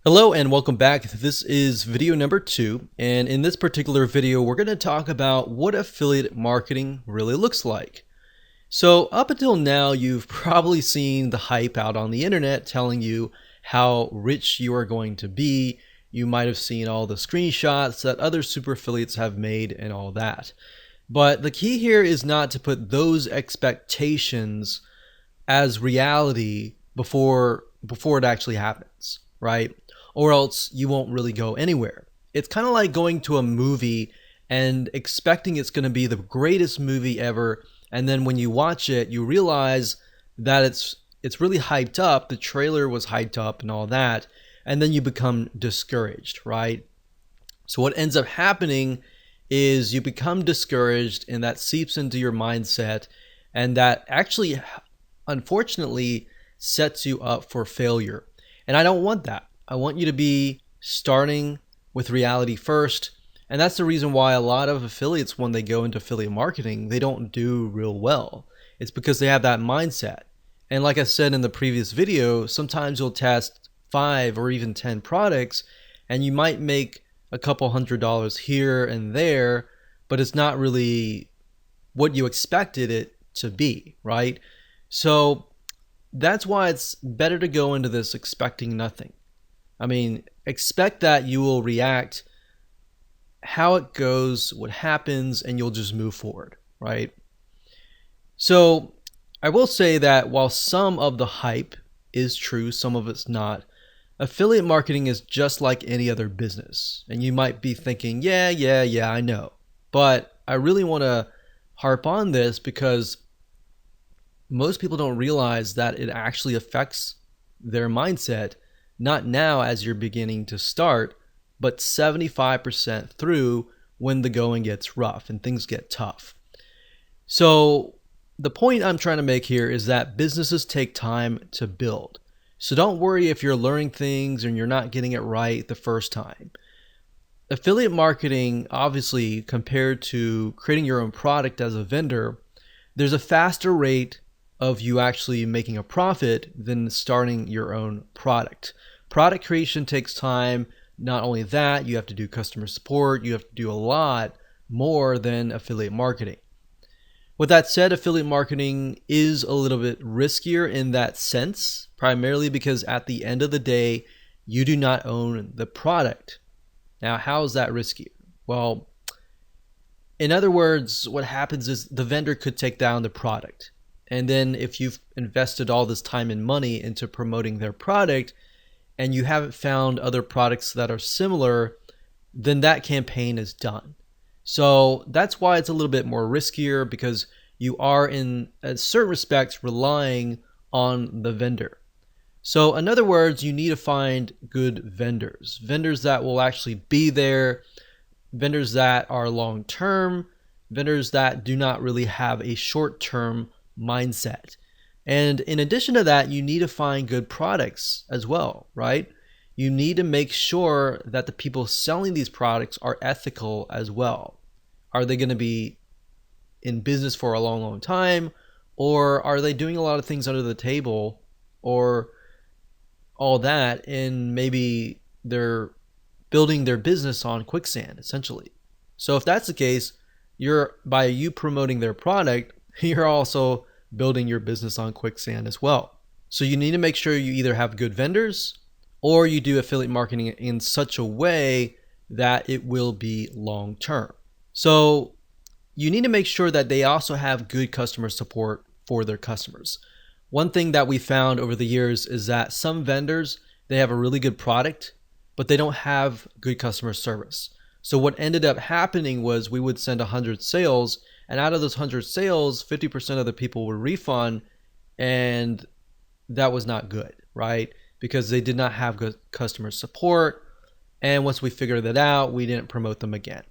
Hello and welcome back. This is video number 2, and in this particular video we're going to talk about what affiliate marketing really looks like. So up until now you've probably seen the hype out on the internet telling you how rich you are going to be. You might have seen all the screenshots that other super affiliates have made and all that. But the key here is not to put those expectations as reality before it actually happens, right? Or else you won't really go anywhere. It's kind of like going to a movie and expecting it's going to be the greatest movie ever, and then when you watch it, you realize that it's really hyped up, the trailer was hyped up and all that, and then you become discouraged, right? So what ends up happening is you become discouraged, and that seeps into your mindset, and that actually unfortunately sets you up for failure. And I don't want that. I want you to be starting with reality first. And that's the reason why a lot of affiliates, when they go into affiliate marketing, they don't do real well. It's because they have that mindset. And like I said in the previous video, sometimes you'll test 5 or even 10 products and you might make a couple $100 here and there, but it's not really what you expected it to be, right? So that's why it's better to go into this expecting nothing. I mean, expect that you will react how it goes, what happens, and you'll just move forward, right? So I will say that while some of the hype is true, some of it's not, affiliate marketing is just like any other business. And you might be thinking, yeah, I know. But I really want to harp on this because most people don't realize that it actually affects their mindset, not now as you're beginning to start, but 75% through when the going gets rough and things get tough. So the point I'm trying to make here is that businesses take time to build. So don't worry if you're learning things and you're not getting it right the first time. Affiliate marketing, obviously, compared to creating your own product as a vendor, there's a faster rate of you actually making a profit than starting your own product. Product creation takes time. Not only that, you have to do customer support. You have to do a lot more than affiliate marketing. With that said, affiliate marketing is a little bit riskier in that sense, primarily because at the end of the day, you do not own the product. Now, how is that riskier? Well, in other words, what happens is the vendor could take down the product. And then if you've invested all this time and money into promoting their product and you haven't found other products that are similar, then that campaign is done. So that's why it's a little bit more riskier, because you are in certain respects relying on the vendor. So in other words, you need to find good vendors that will actually be there, vendors that are long-term, vendors that do not really have a short-term mindset. And in addition to that, you need to find good products as well, right? You need to make sure that the people selling these products are ethical as well. Are they going to be in business for a long time? Or are they doing a lot of things under the table or all that, and maybe they're building their business on quicksand, essentially? So if that's the case, by you promoting their product, you're also building your business on quicksand as well. So you need to make sure you either have good vendors or you do affiliate marketing in such a way that it will be long term. So you need to make sure that they also have good customer support for their customers. One thing that we found over the years is that some vendors, they have a really good product, but they don't have good customer service. So what ended up happening was we would send 100 sales, and out of those 100 sales, 50% of the people would refund, and that was not good, right? Because they did not have good customer support, and once we figured that out, we didn't promote them again.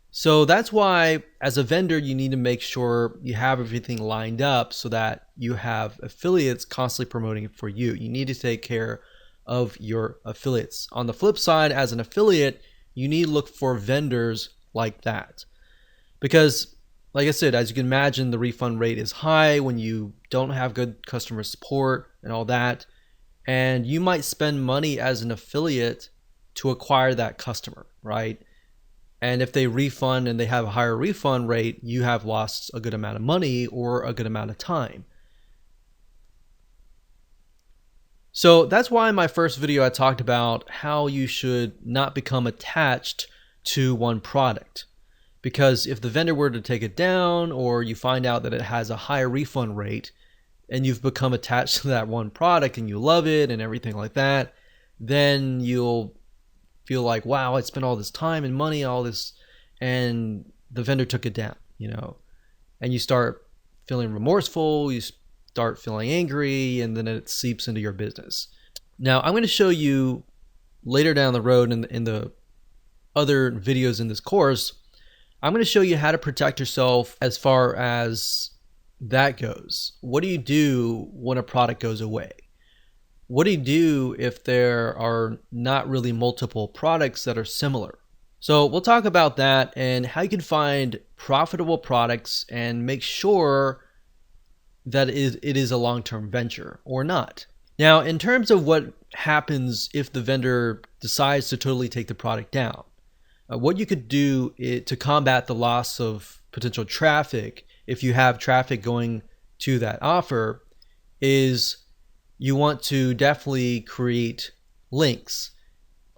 So that's why, as a vendor, you need to make sure you have everything lined up so that you have affiliates constantly promoting it for you. You need to take care of your affiliates. On the flip side, as an affiliate, you need to look for vendors like that. Because, like I said, as you can imagine, the refund rate is high when you don't have good customer support and all that. and you might spend money as an affiliate to acquire that customer, right? And if they refund and they have a higher refund rate, you have lost a good amount of money or a good amount of time. So that's why in my first video I talked about how you should not become attached to one product. Because if the vendor were to take it down, or you find out that it has a higher refund rate and you've become attached to that one product and you love it and everything like that, then you'll feel like, wow, I spent all this time and money, all this, and the vendor took it down, and you start feeling remorseful, you start feeling angry, and then it seeps into your business. Now, I'm going to show you later down the road in the other videos in this course, I'm going to show you how to protect yourself as far as that goes. What do you do when a product goes away? What do you do if there are not really multiple products that are similar? So we'll talk about that and how you can find profitable products and make sure that it is a long-term venture or not. Now, in terms of what happens if the vendor decides to totally take the product down, what you could do to combat the loss of potential traffic, if you have traffic going to that offer, is you want to definitely create links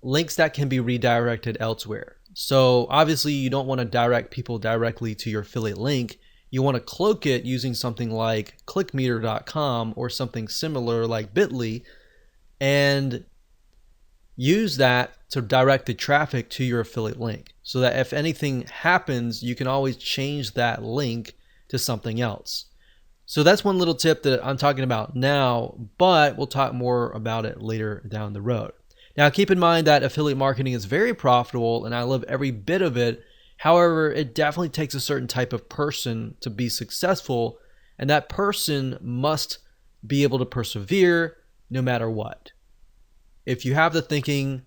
that can be redirected elsewhere. So obviously you don't want to direct people directly to your affiliate link. You want to cloak it using something like clickmeter.com or something similar like Bitly, and use that to direct the traffic to your affiliate link, so that if anything happens, you can always change that link to something else. So that's one little tip that I'm talking about now, but we'll talk more about it later down the road. Now, keep in mind that affiliate marketing is very profitable and I love every bit of it. However, it definitely takes a certain type of person to be successful, and that person must be able to persevere no matter what. If you have the thinking,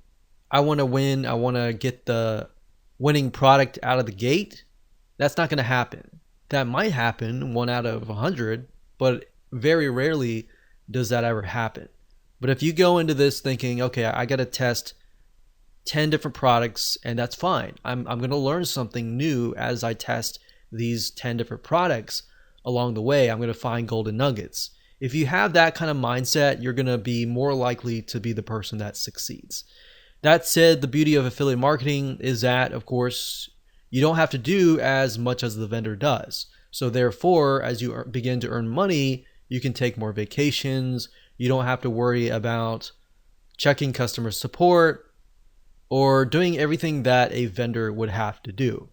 I want to win, I want to get the winning product out of the gate, that's not going to happen. That might happen 1 out of 100, but very rarely does that ever happen. But if you go into this thinking, okay, I got to test 10 different products, and that's fine. I'm going to learn something new as I test these 10 different products along the way. I'm going to find golden nuggets. If you have that kind of mindset, you're going to be more likely to be the person that succeeds. That said, the beauty of affiliate marketing is that, of course, you don't have to do as much as the vendor does. So therefore, as you begin to earn money, you can take more vacations. You don't have to worry about checking customer support or doing everything that a vendor would have to do.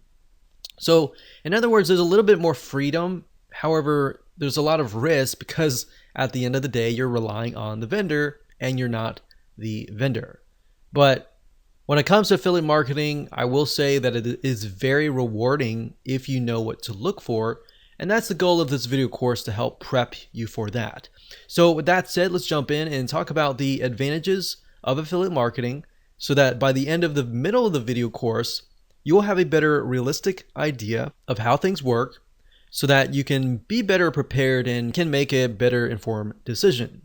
So in other words, there's a little bit more freedom. However, there's a lot of risk because at the end of the day, you're relying on the vendor and you're not the vendor. But when it comes to affiliate marketing, I will say that it is very rewarding if you know what to look for. And that's the goal of this video course, to help prep you for that. So with that said, let's jump in and talk about the advantages of affiliate marketing, so that by the end of the middle of the video course, you will have a better realistic idea of how things work, so that you can be better prepared and can make a better informed decision.